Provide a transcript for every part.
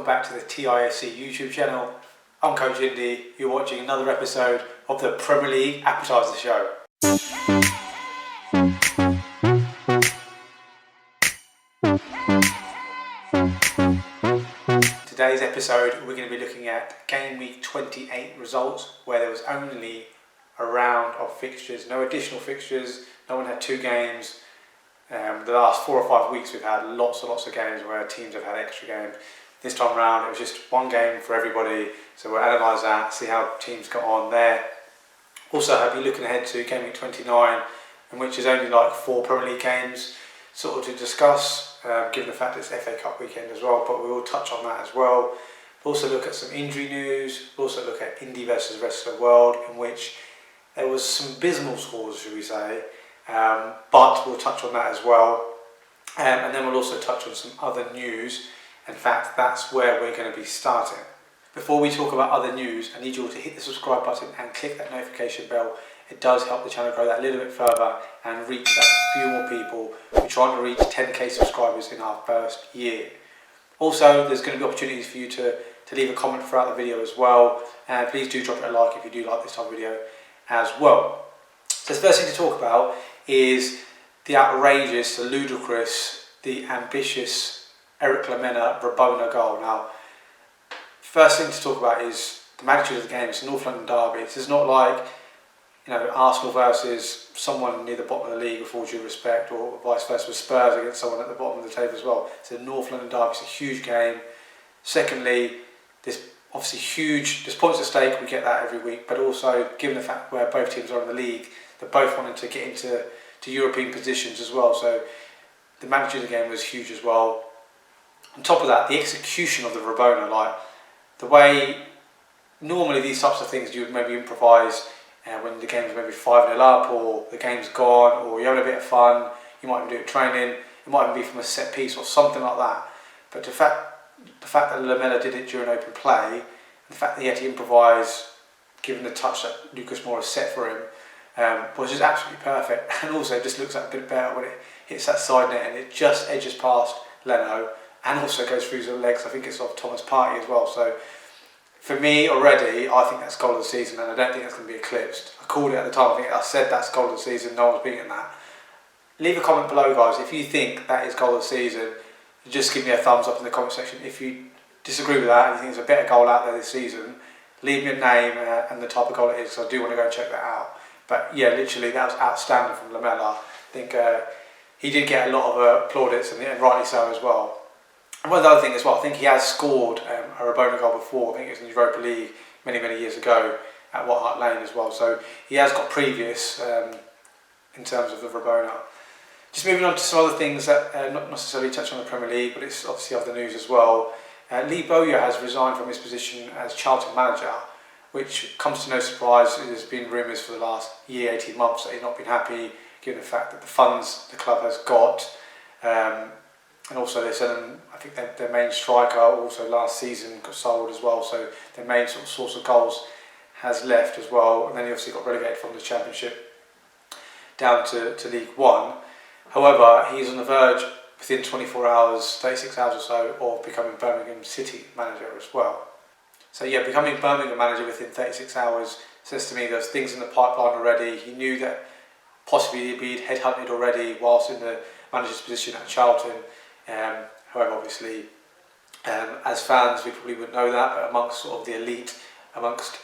welcome back to the TISC YouTube channel. I'm Coach Indy, you're watching another episode of the Premier League Appetiser show. Today's episode we're going to be looking at game week 28 results, where there was only a round of fixtures, no additional fixtures, no one had two games. The last 4 or 5 weeks we've had lots and lots of games where teams have had extra games. This time around it was just one game for everybody, so we'll analyse that, see how teams got on there. Also I'll be looking ahead to game week 29, in which is only like 4 Premier League games sort of to discuss, given the fact it's FA Cup weekend as well, but we will touch on that as well. We'll also look at some injury news, we'll also look at Indy versus the rest of the world, in which there was some abysmal scores, should we say, but we'll touch on that as well. And then we'll also touch on some other news. In fact, that's where we're going to be starting. Before we talk about other news, I need you all to hit the subscribe button and click that notification bell. It does help the channel grow that little bit further and reach that few more people. We're trying to reach 10k subscribers in our first year. Also, there's going to be opportunities for you to leave a comment throughout the video as well. And please do drop it a like if you do like this type of video as well. So the first thing to talk about is the outrageous, the ludicrous, the ambitious Eric Lamela Rabona goal. Now, first thing to talk about is the magnitude of the game. It's a North London derby. It's not like, you know, Arsenal versus someone near the bottom of the league, with all due respect, or vice versa with Spurs against someone at the bottom of the table as well. It's a North London derby. It's a huge game. Secondly, there's obviously there's points at stake. We get that every week, but also given the fact where both teams are in the league, they're both wanting to get into European positions as well. So the magnitude of the game was huge as well. On top of that, the execution of the Rabona, like the way normally these types of things you would maybe improvise when the game's maybe 5-0 up, or the game's gone, or you're having a bit of fun, you might even do it training, it might even be from a set piece or something like that. But the fact that Lamela did it during open play, and the fact that he had to improvise given the touch that Lucas Moura set for him, was just absolutely perfect. And also it just looks like a bit better when it hits that side net and it just edges past Leno, and also goes through the legs. I think it's off Thomas Partey as well. So for me already, I think that's goal of the season, and I don't think that's going to be eclipsed. I called it at the time. I think I said that's goal of the season. No one's beating that. Leave a comment below, guys, if you think that is goal of the season. Just give me a thumbs up in the comment section. If you disagree with that and you think there's a better goal out there this season, leave me a name and the type of goal it is, because I do want to go and check that out. But yeah, literally that was outstanding from Lamela. I think he did get a lot of plaudits, and rightly so as well. And one other thing as well, I think he has scored a Rabona goal before. I think it was in the Europa League many years ago at White Hart Lane as well. So he has got previous in terms of the Rabona. Just moving on to some other things that not necessarily touch on the Premier League, but it's obviously other news as well. Lee Bowyer has resigned from his position as Charlton manager, which comes to no surprise. There's been rumours for the last year, 18 months, that he's not been happy, given the fact that the funds the club has got. And also they're selling, I think their main striker also last season got sold as well, so their main sort of source of goals has left as well. And then he obviously got relegated from the Championship down to League One. However, he's on the verge, within 24 hours, 36 hours or so, of becoming Birmingham City manager as well. So yeah, becoming Birmingham manager within 36 hours says to me there's things in the pipeline already. He knew that possibly he'd be headhunted already whilst in the manager's position at Charlton. However, obviously, as fans, we probably wouldn't know that, but amongst sort of the elite, amongst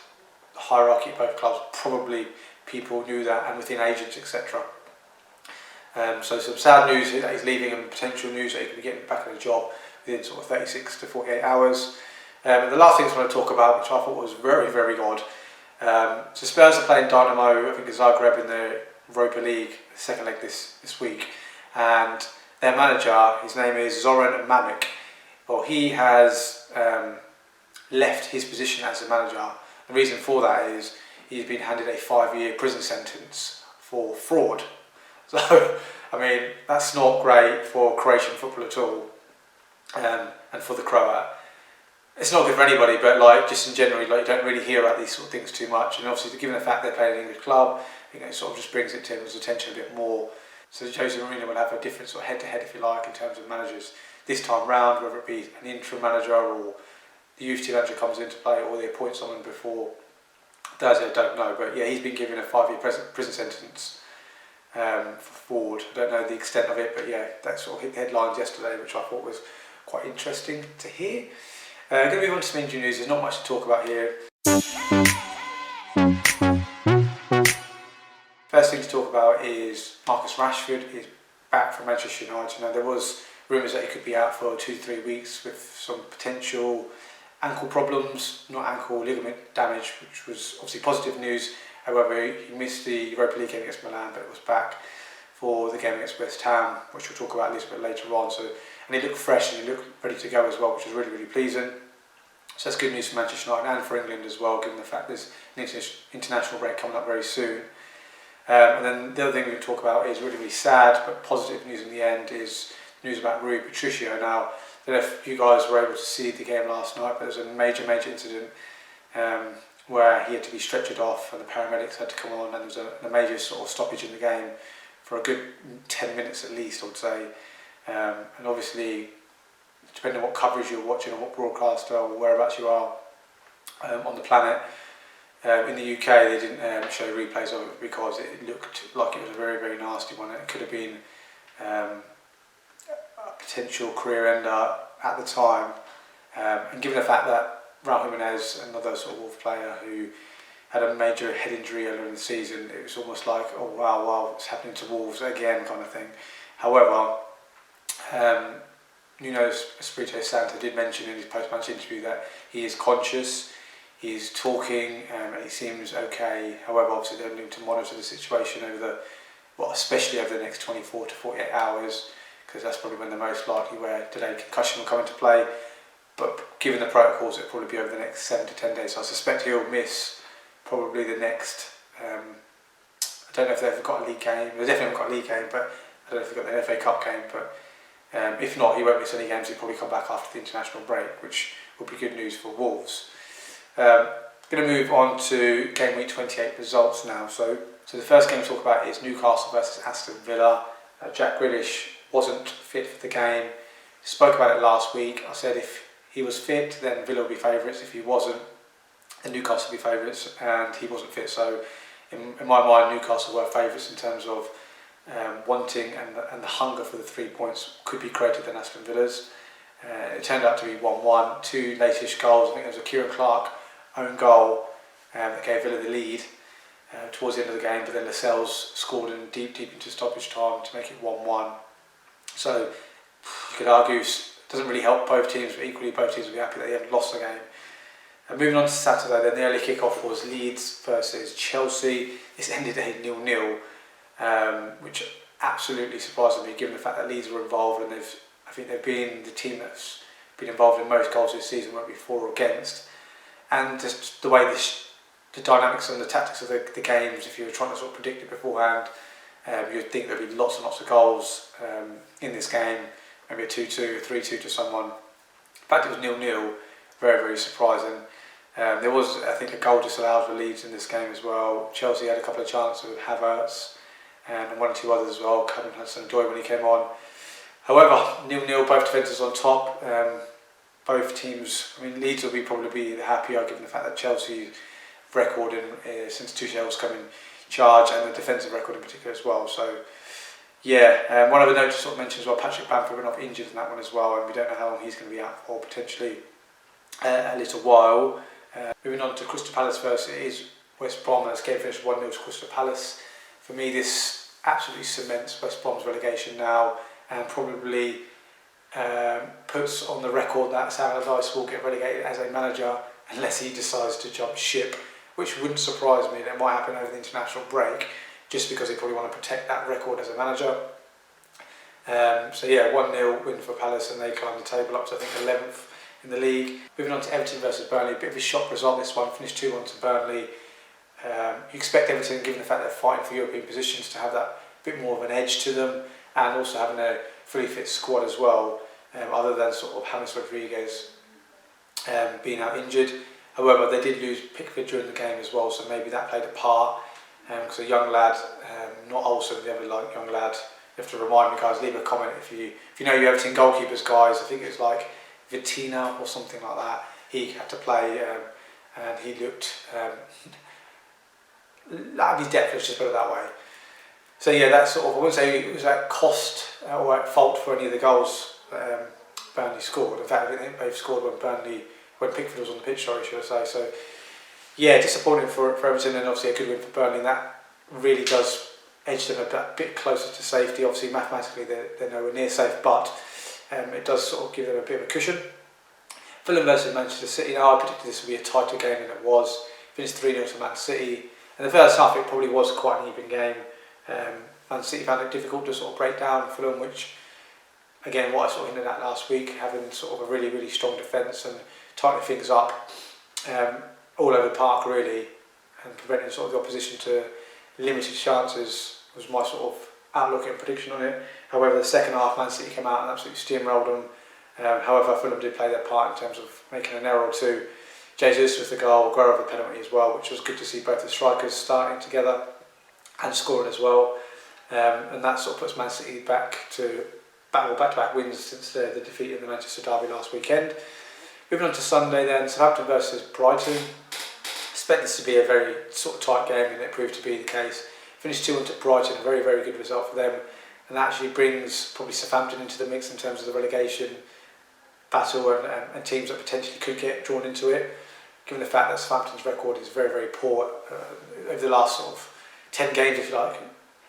the hierarchy of both clubs, probably people knew that, and within agents, etc. So some sad news that he's leaving, and potential news that he could be getting back in a job within sort of 36 to 48 hours. And the last thing I want to talk about, which I thought was very odd. So Spurs are playing Dynamo, I think Zagreb, in the Europa League, the second leg this week, and their manager, his name is Zoran Mamic. Well, he has left his position as a manager. The reason for that is he's been handed a 5-year prison sentence for fraud. So, I mean, that's not great for Croatian football at all, and for the Croat. It's not good for anybody, but like just in general, like you don't really hear about these sort of things too much. And obviously, given the fact they're playing an English club, you know, it sort of just brings it to his attention a bit more. So Jose Mourinho will have a different sort of head-to-head, if you like, in terms of managers this time round, whether it be an interim manager or the youth team manager comes into play or they appoint someone before Thursday, I don't know. But yeah, he's been given a 5-year prison sentence for fraud. I don't know the extent of it, but yeah, that sort of hit the headlines yesterday, which I thought was quite interesting to hear. Going to move on to some injury news. There's not much to talk about here. First thing to talk about is Marcus Rashford is back from Manchester United. Now, there was rumours that he could be out for 2-3 weeks with some potential ankle problems, not ankle, ligament damage, which was obviously positive news. However, he missed the Europa League game against Milan, but was back for the game against West Ham, which we'll talk about a little bit later on. And he looked fresh and he looked ready to go as well, which was really, really pleasing. So that's good news for Manchester United and for England as well, given the fact there's an international break coming up very soon. And then the other thing we can talk about is really, really sad, but positive news in the end is news about Rui Patricio. Now, I don't know if you guys were able to see the game last night, but there was a major incident where he had to be stretchered off and the paramedics had to come on, and there was a major sort of stoppage in the game for a good 10 minutes at least, I would say. And obviously, depending on what coverage you're watching or what broadcaster or whereabouts you are on the planet, in the UK they didn't show replays of it because it looked like it was a very, very nasty one. It could have been a potential career ender at the time. And given the fact that Raul Jimenez, another sort of Wolves player who had a major head injury earlier in the season, it was almost like, oh wow, it's happening to Wolves again kind of thing. However, Nuno Espirito Santo did mention in his post-match interview that he is conscious, he is talking, and he seems okay. However, obviously they'll need to monitor the situation especially over the next 24 to 48 hours, because that's probably when the most likely where delayed concussion will come into play. But given the protocols, it'll probably be over the next 7 to 10 days. So I suspect he'll miss probably the next, I don't know if they've got a league game, they definitely haven't got a league game, but I don't know if they've got the FA Cup game, but if not, he won't miss any games. He'll probably come back after the international break, which will be good news for Wolves. Going to move on to game week 28 results now. So the first game to talk about is Newcastle versus Aston Villa. Jack Grealish wasn't fit for the game. Spoke about it last week. I said if he was fit, then Villa would be favourites. If he wasn't, then Newcastle would be favourites, and he wasn't fit. So in my mind, Newcastle were favourites in terms of wanting and the hunger for the 3 points could be greater than Aston Villa's. It turned out to be 1-1, 2 late-ish goals. I think there was a Kieran Clark own goal that gave Villa the lead towards the end of the game, but then Lascelles scored in deep into stoppage time to make it 1-1. So you could argue it doesn't really help both teams, but equally both teams will be happy that they haven't lost the game. Moving on to Saturday, then the early kick-off was Leeds versus Chelsea. This ended a 0-0. Which absolutely surprised me, given the fact that Leeds were involved, and I think they've been the team that's been involved in most goals this season, whether it be for or against. And just the way the dynamics and the tactics of the games, if you were trying to sort of predict it beforehand, you'd think there'd be lots and lots of goals in this game, maybe a 2-2, a 3-2 to someone. In fact, it was 0-0, very, very surprising. There was, I think, a goal disallowed for Leeds in this game as well. Chelsea had a couple of chances with Havertz and 1 or 2 others as well. Cameron Hudson-Odoi when he came on. However, 0-0, both defences on top. Both teams, Leeds will probably be the happier given the fact that Chelsea's record since Tuchel's come in charge, and the defensive record in particular as well. So, yeah, one other note to sort of mention as well, Patrick Bamford went off injured in that one as well, and we don't know how long he's going to be out for, potentially a little while. Moving on to Crystal Palace versus West Brom, as game finished 1-0 to Crystal Palace. For me, this absolutely cements West Brom's relegation now, and probably puts on the record that Sam Allardyce will get relegated as a manager unless he decides to jump ship, which wouldn't surprise me. That might happen over the international break, just because they probably want to protect that record as a manager. So yeah, 1-0 win for Palace, and they climb the table up to, I think, 11th in the league. Moving on to Everton versus Burnley, a bit of a shock result this one, finished 2-1 to Burnley. You expect Everton, given the fact they're fighting for European positions, to have that bit more of an edge to them, and also having a fully fit squad as well, other than sort of James Rodriguez being out injured. However, they did lose Pickford during the game as well, so maybe that played a part, because a young lad, not Olsen, the other young lad, have to remind me, guys, leave a comment if you know your Everton goalkeepers, guys. I think it's like Vitina or something like that. He had to play, and he looked out of his depth, let's just put it that way. So yeah, that sort of, I wouldn't say it was at cost or at fault for any of the goals that Burnley scored. In fact, I think they've scored when Pickford was on the pitch, sorry, should I say. So yeah, disappointing for Everton, and obviously a good win for Burnley. And that really does edge them a bit closer to safety. Obviously, mathematically they're nowhere near safe, but it does sort of give them a bit of a cushion. Fulham versus Manchester City. Now, I predicted this would be a tighter game than it was. Finished 3-0 to Man City. In the first half, it probably was quite an even game. Man City found it difficult to sort of break down Fulham, which, again, what I sort of hinted at last week, having sort of a really, really strong defence and tightening things up all over the park, really, and preventing sort of the opposition to limited chances was my sort of outlook and prediction on it. However, the second half, Man City came out and absolutely steamrolled them. However, Fulham did play their part in terms of making an error or two. Jesus with the goal, Guerrero with the penalty as well, which was good to see both the strikers starting together and scoring as well. And that sort of puts Man City back to back-to-back wins since the defeat in the Manchester derby last weekend. Moving on to Sunday then, Southampton versus Brighton. Expect this to be a very sort of tight game, and it proved to be the case. Finished 2-1 to Brighton, a very, very good result for them, and that actually brings probably Southampton into the mix in terms of the relegation battle and teams that potentially could get drawn into it, given the fact that Southampton's record is very, very poor over the last sort of 10 games, if you like,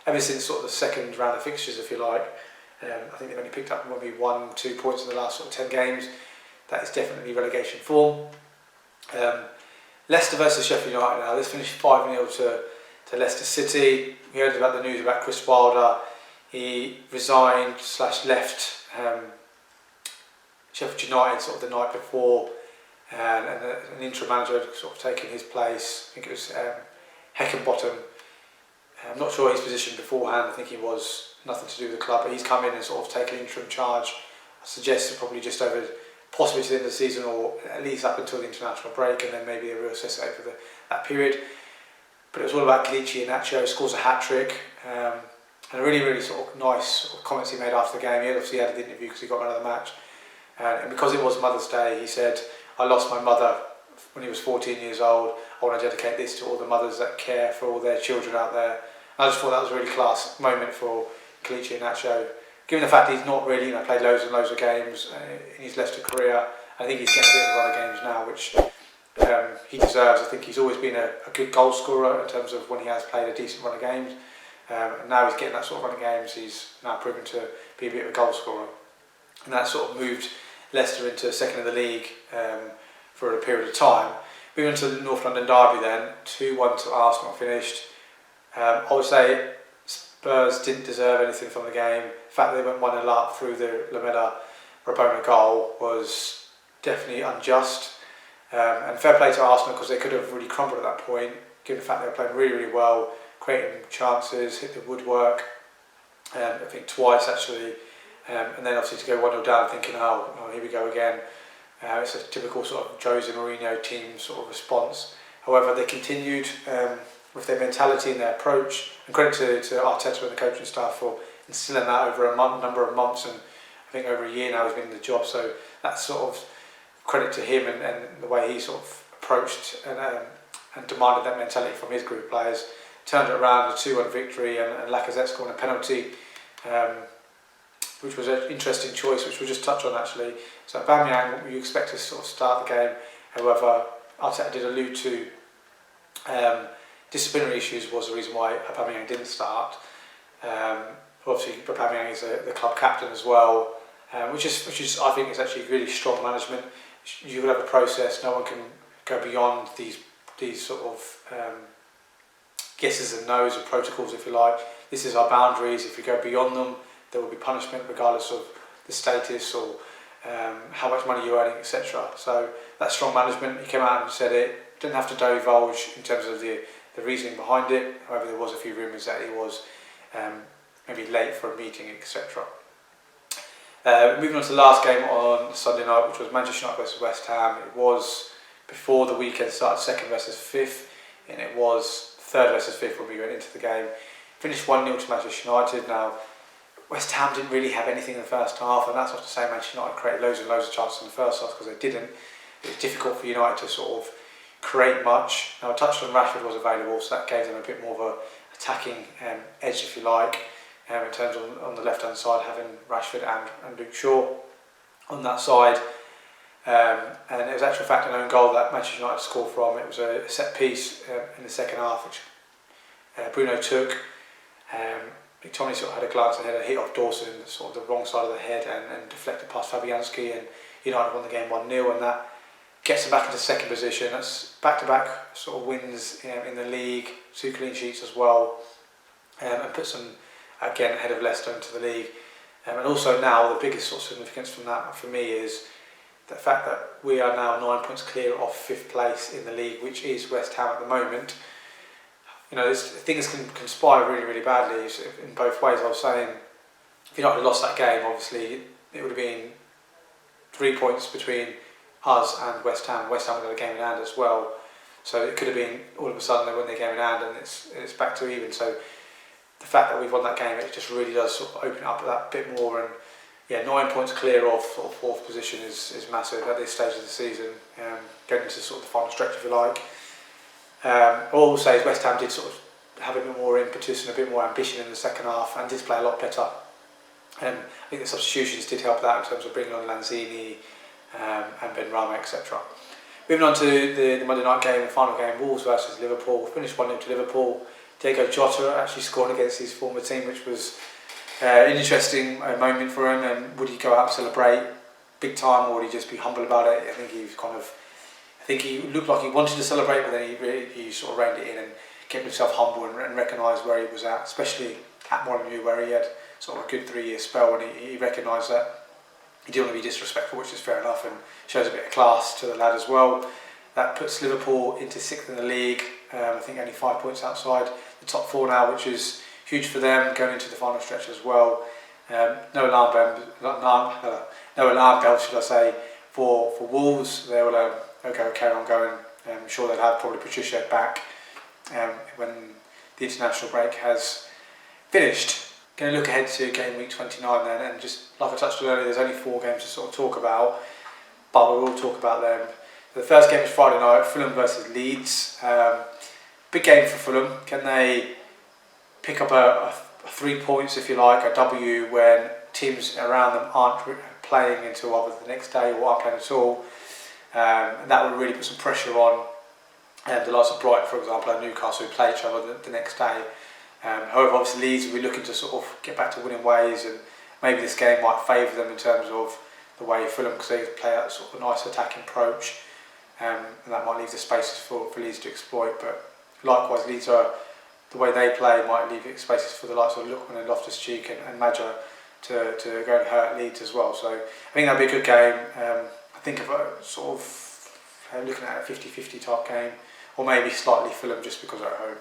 ever since sort of the second round of fixtures, if you like. I think they've only picked up maybe 1-2 points in the last sort of 10 games. That is definitely relegation form. Leicester versus Sheffield United now. This finished 5-0 to Leicester City. We heard about the news about Chris Wilder. He resigned / left Sheffield United sort of the night before, and an interim manager had sort of taken his place. I think it was Heckenbottom. I'm not sure his position beforehand. I think he was nothing to do with the club, but he's come in and sort of taken interim charge. I suggest probably just over, possibly to the end of the season, or at least up until the international break, and then maybe a real assess over that period. But it was all about Kelechi Iheanacho, scores a hat-trick, and a really, really sort of nice sort of comments he made after the game. He obviously had the interview because he got man of the match, and because it was Mother's Day, he said, "I lost my mother when he was 14 years old. I want to dedicate this to all the mothers that care for all their children out there." And I just thought that was a really class moment for Kelechi Iheanacho, given the fact that he's not really played loads and loads of games in his Leicester career. I think he's getting a bit of a run of games now, which he deserves. I think he's always been a good goal scorer in terms of when he has played a decent run of games. And now he's getting that sort of run of games. He's now proven to be a bit of a goal scorer. And that sort of moved Leicester into second in the league for a period of time. Moving on to the North London derby then, 2-1 to Arsenal finished. I would say Spurs didn't deserve anything from the game. The fact that they went 1-0 up through the Lamela Rabona goal was definitely unjust. And fair play to Arsenal, because they could have really crumbled at that point, given the fact they were playing really, really well, creating chances, hit the woodwork, I think twice actually, and then obviously to go 1-0 down thinking, oh, here we go again. It's a typical sort of Jose Mourinho team sort of response. However, they continued with their mentality and their approach, and credit to Arteta and the coaching staff for instilling that over a number of months, and I think over a year now he's been in the job, so that's sort of credit to him and the way he sort of approached and demanded that mentality from his group of players. Turned it around, a 2-1 victory, and Lacazette scoring a penalty, which was an interesting choice, which we'll just touch on actually. So Aubameyang, you expect to sort of start the game. However, Arteta did allude to disciplinary issues was the reason why Aubameyang didn't start. Obviously, Aubameyang is the club captain as well, which is I think is actually really strong management. You will have a process. No one can go beyond these sort of guesses and no's and protocols, if you like. This is our boundaries. If we go beyond them, there will be punishment, regardless of the status or how much money you're earning, etc. So that's strong management. He came out and said it. Didn't have to divulge in terms of the reasoning behind it. However, there was a few rumours that he was maybe late for a meeting, etc. Moving on to the last game on Sunday night, which was Manchester United versus West Ham. It was before the weekend started, 2nd versus 5th, and it was 3rd versus 5th when we went into the game. Finished 1-0 to Manchester United. Now, West Ham didn't really have anything in the first half, and that's not to say Manchester United created loads and loads of chances in the first half, because they didn't. It was difficult for United to sort of create much. Now, I touched on Rashford was available, so that gave them a bit more of a attacking edge, if you like, in terms of on the left-hand side having Rashford and Luke Shaw on that side. And it was actually fact an own goal that Manchester United scored from. It was a set piece in the second half, which Bruno took. McTominay sort of had a glance and had a hit off Dawson, sort of the wrong side of the head, and deflected past Fabianski, and United won the game 1-0, and that gets them back into second position. That's back-to-back sort of wins in the league, 2 clean sheets as well, and puts them again ahead of Leicester into the league. And also now the biggest sort of significance from that for me is the fact that we are now 9 points clear of 5th place in the league, which is West Ham at the moment. You know, things can conspire really, really badly in both ways. I was saying, if United had lost that game, obviously it would have been 3 points between us and West Ham. West Ham had a game in hand as well, so it could have been all of a sudden they win their game in hand and it's back to even. So the fact that we've won that game, it just really does sort of open up that bit more. And yeah, 9 points clear of sort of 4th position is massive at this stage of the season, getting into sort of the final stretch, if you like. All I'll say is West Ham did sort of have a bit more impetus and a bit more ambition in the second half, and did play a lot better. I think the substitutions did help that in terms of bringing on Lanzini and Ben Rama, etc. Moving on to the Monday night game, the final game, Wolves versus Liverpool. Finished 1-0 to Liverpool. Diego Jota actually scored against his former team, which was an interesting moment for him. And would he go out and celebrate big time, or would he just be humble about it? I think he looked like he wanted to celebrate, but then he sort of reined it in and kept himself humble and recognised where he was at, especially at Molineux, where he had sort of a good 3-year spell, and he recognised that he didn't want to be disrespectful, which is fair enough, and shows a bit of class to the lad as well. That puts Liverpool into 6th in the league. I think only 5 points outside the top 4 now, which is huge for them going into the final stretch as well. No alarm bell, should I say, for Wolves. They'll carry on going. I'm sure they'll have probably Patricia back when the international break has finished. Going to look ahead to game week 29 then, and just like I touched on earlier, there's only 4 games to sort of talk about, but we will talk about them. The first game is Friday night, Fulham versus Leeds. Big game for Fulham. Can they pick up a 3 points, if you like, a W, when teams around them aren't playing until either the next day or aren't playing at all? And that will really put some pressure on the likes of Brighton, for example, and Newcastle, who play each other the next day. However, obviously Leeds will be looking to sort of get back to winning ways, and maybe this game might favour them in terms of the way Fulham, because they play that sort of nice attacking approach, and that might leave the spaces for Leeds to exploit. But likewise, Leeds are, the way they play might leave spaces for the likes of Lookman and Loftus-Cheek and Madja to go and hurt Leeds as well. So I think that'll be a good game. I think of a sort of looking at a 50-50 type game, or maybe slightly Fulham just because they're at home.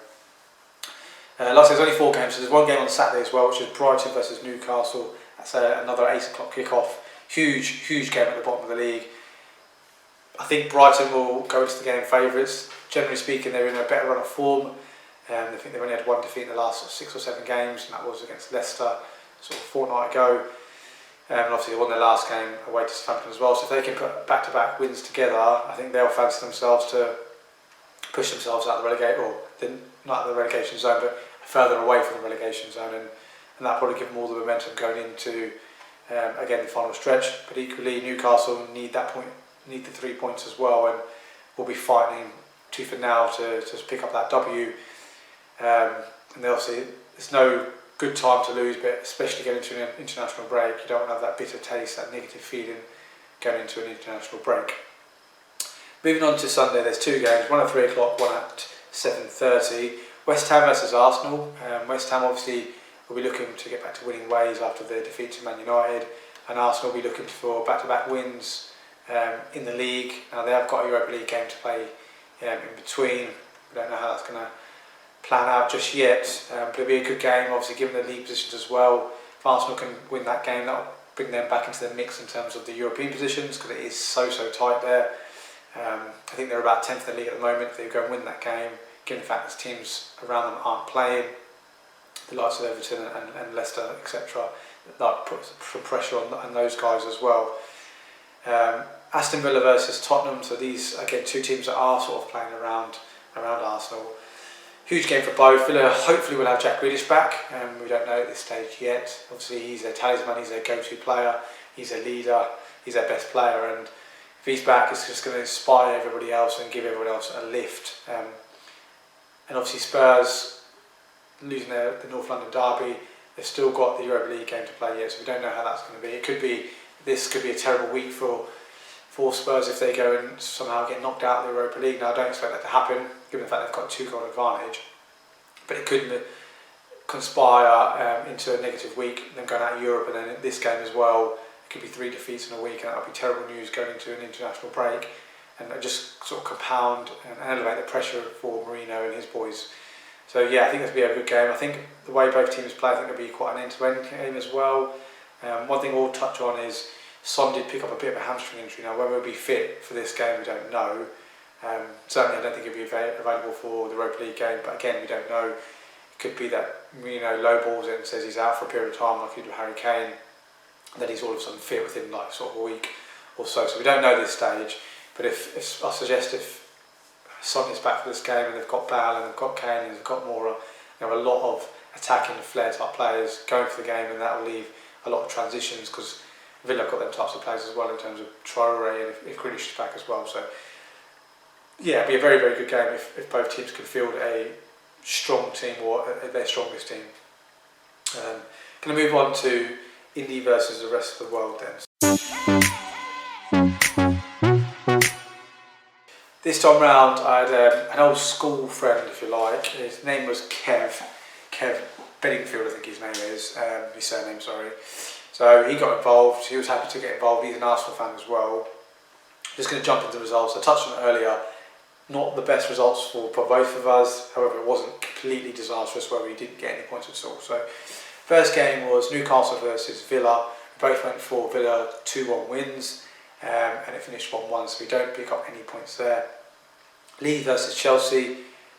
Like I said, there's only 4 games, so there's one game on Saturday as well, which is Brighton versus Newcastle. That's another 8 o'clock kick-off. Huge game at the bottom of the league. I think Brighton will go into the game favourites. Generally speaking, they're in a better run of form. I think they've only had 1 defeat in the last 6 or 7 games, and that was against Leicester sort of a fortnight ago. And obviously they won their last game away to Southampton as well. So if they can put back-to-back wins together, I think they'll fancy themselves to push themselves out of the not out of the relegation zone, but further away from the relegation zone, and that'll probably give them all the momentum going into again the final stretch. But equally, Newcastle need the 3 points as well, and will be fighting tooth and nail to pick up that W. And obviously, there's no good time to lose, but especially going into an international break, you don't want to have that bitter taste, that negative feeling going into an international break. Moving on to Sunday, there's 2 games, one at 3 o'clock, one at 7:30. West Ham versus Arsenal. West Ham obviously will be looking to get back to winning ways after their defeat to Man United, and Arsenal will be looking for back-to-back wins in the league. Now they have got a Europa League game to play in between. We don't know how that's going to plan out just yet, but it'll be a good game, obviously given the league positions as well. If Arsenal can win that game, that'll bring them back into the mix in terms of the European positions, because it is so tight there. I think they're about 10th in the league at the moment. If they go and win that game, given the fact that teams around them aren't playing, the likes of Everton and Leicester, etc., like put some pressure on those guys as well. Aston Villa versus Tottenham. So these again two teams that are sort of playing around Arsenal. Huge game for both. Villa hopefully will have Jack Grealish back. We don't know at this stage yet. Obviously he's their talisman, he's their go-to player, he's their leader, he's their best player, and if he's back it's just going to inspire everybody else and give everyone else a lift. And obviously Spurs losing the North London derby, they've still got the Europa League game to play yet, so we don't know how that's going to be. This could be a terrible week for Spurs if they go and somehow get knocked out of the Europa League. Now I don't expect that to happen, given the fact they've got a 2-goal advantage, but it could conspire into a negative week, them going out of Europe, and then this game as well, it could be 3 defeats in a week, and that would be terrible news going into an international break, and just sort of compound and elevate the pressure for Mourinho and his boys. So yeah, I think this will be a good game. I think the way both teams play, I think it'll be quite an end-to-end game as well. One thing we'll touch on is Son did pick up a bit of a hamstring injury. Now whether he'll be fit for this game we don't know. Certainly I don't think he'll be available for the Europa League game, but again we don't know. It could be that Mourinho lowballs it and says he's out for a period of time like he did with Harry Kane, and then he's all of a sudden fit within like sort of a week or so. So we don't know at this stage, but if I suggest if Son is back for this game and they've got Bale and they've got Kane and they've got Moura, they have a lot of attacking flair type players going for the game, and that will leave a lot of transitions because Villa have got them types of players as well in terms of Traore and if Grealish is back as well. So yeah, it'll be a very, very good game if both teams can field a strong team or their strongest team. Going to move on to Indy versus the rest of the world then. This time round I had an old school friend, if you like. His name was Kev Bedingfield, I think his name is, his surname, sorry. So he got involved, he was happy to get involved, he's an Arsenal fan as well. Just going to jump into the results. I touched on it earlier, not the best results for both of us, however it wasn't completely disastrous where we didn't get any points at all. So first game was Newcastle versus Villa. We both went for Villa 2-1 wins, and it finished 1-1, so we don't pick up any points there. Leeds versus Chelsea,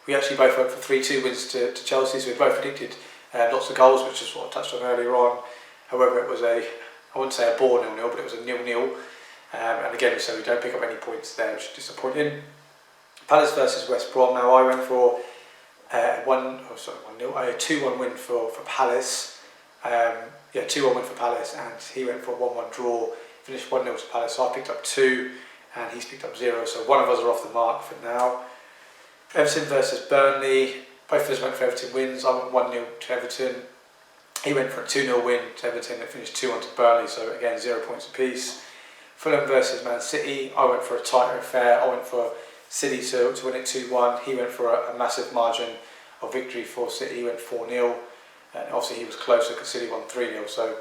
we actually both went for 3-2 wins to Chelsea, so we both predicted lots of goals, which is what I touched on earlier on. However, it was I wouldn't say a bore 0-0, but it was a 0-0. And again, so we don't pick up any points there, which is disappointing. Palace versus West Brom. Now I went for a 2-1 win for Palace. 2-1 win for Palace, and he went for a 1-1 draw. Finished 1-0 to Palace. So I picked up 2, and he's picked up 0. So one of us are off the mark for now. Everton versus Burnley. Both of us went for Everton wins. I went 1-0 to Everton. He went for a 2-0 win to Everton. It finished 2-1 to Burnley. So again, 0 points apiece. Fulham versus Man City. I went for a tighter affair. I went for City to win it 2-1. He went for a massive margin of victory for City. He went 4-0. And obviously he was closer because City won 3-0. So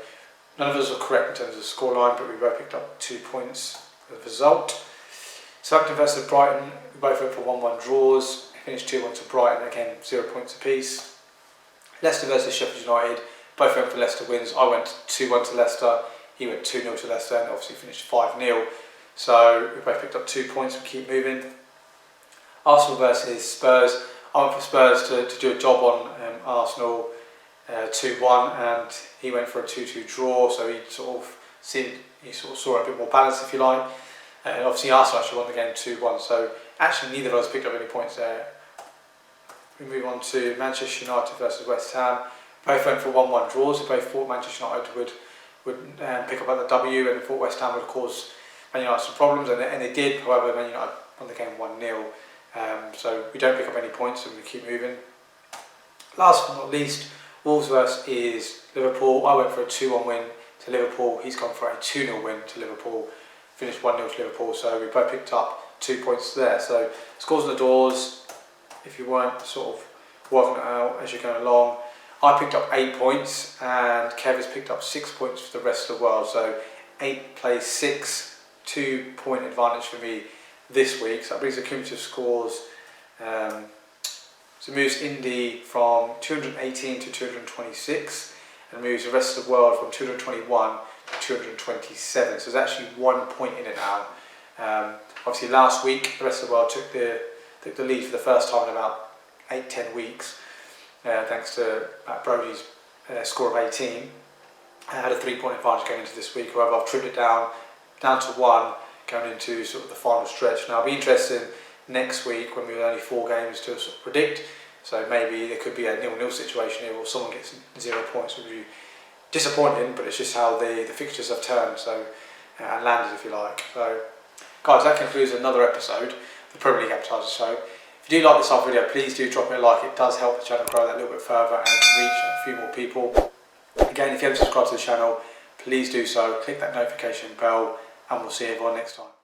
none of us were correct in terms of the scoreline, but we both picked up 2 points as a result. Southampton versus Brighton. We both went for 1-1 draws. It finished 2-1 to Brighton. Again, 0 points apiece. Leicester versus Sheffield United. Both went for Leicester wins. I went 2-1 to Leicester. He went 2-0 to Leicester, and obviously finished 5-0. So we both picked up 2 points. We keep moving. Arsenal versus Spurs. I went for Spurs to do a job on Arsenal 2-1, and he went for a 2-2 draw. So he sort of saw it a bit more balanced, if you like. And obviously Arsenal actually won the game 2-1. So actually neither of us picked up any points there. We move on to Manchester United versus West Ham. Both went for 1-1 draws. We both thought Manchester United would pick up at the W, and thought West Ham would cause Man United some problems, and they did. However, Man United won the game 1-0. So we don't pick up any points, and we keep moving. Last but not least, Wolves versus Liverpool. I went for a 2-1 win to Liverpool. He's gone for a 2-0 win to Liverpool. Finished 1-0 to Liverpool. So we both picked up 2 points there. So scores on the doors, if you weren't sort of working it out as you're going along. I picked up 8 points, and Kev has picked up 6 points for the rest of the world. So 8 plays 6, 2 point advantage for me this week. So that brings the cumulative scores. So moves Indy from 218 to 226, and moves the rest of the world from 221 to 227. So there's actually 1 point in it now. Obviously last week the rest of the world took the lead for the first time in about 8-10 weeks. Thanks to Matt Brody's score of 18. I had a 3-point advantage going into this week. However, I've trimmed it down to 1 going into sort of the final stretch. Now, I'll be interested next week when we've only 4 games to sort of predict. So maybe there could be a 0-0 situation here, or someone gets 0 points, which would be disappointing. But it's just how the fixtures have turned, so and landed, if you like. So, guys, that concludes another episode of the Premier League Appetiser Show. If you do like this whole video, please do drop it a like. It does help the channel grow that a little bit further and reach a few more people. Again, if you haven't subscribed to the channel, please do so. Click that notification bell, and we'll see everyone next time.